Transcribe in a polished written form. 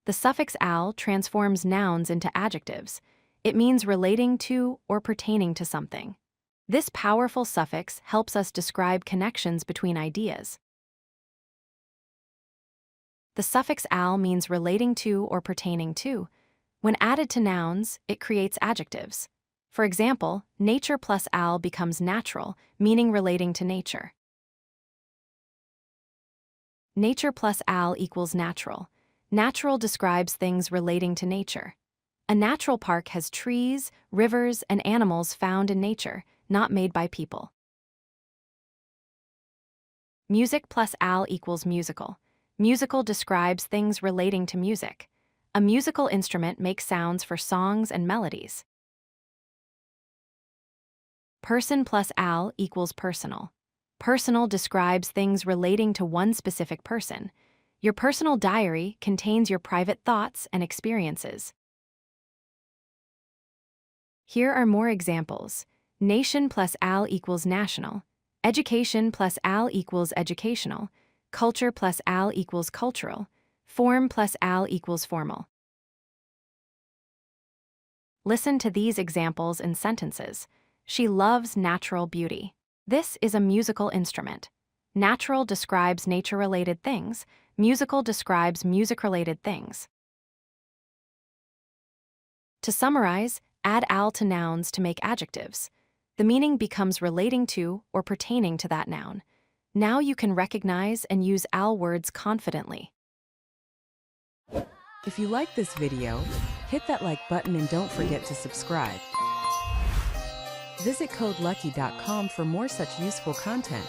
The suffix al transforms nouns into adjectives. It means relating to or pertaining to something. This powerful suffix helps us describe connections between ideas. The suffix al means relating to or pertaining to. When added to nouns, it creates adjectives. For example, nature plus al becomes natural, meaning relating to nature. Nature plus al equals natural. Natural describes things relating to nature. A natural park has trees, rivers, and animals found in nature, not made by people. Music plus al equals musical. Musical describes things relating to music. A musical instrument makes sounds for songs and melodies. Person plus al equals personal. Personal describes things relating to one specific person. Your personal diary contains your private thoughts and experiences. Here are more examples. Nation plus al equals national. Education plus al equals educational. Culture plus al equals cultural. Form plus al equals formal. Listen to these examples in sentences. She loves natural beauty. This is a musical instrument. Natural describes nature-related things. Musical describes music-related things. To summarize, add al to nouns to make adjectives. The meaning becomes relating to or pertaining to that noun. Now you can recognize and use al words confidently. If you like this video, hit that like button and don't forget to subscribe. Visit codelucky.com for more such useful content.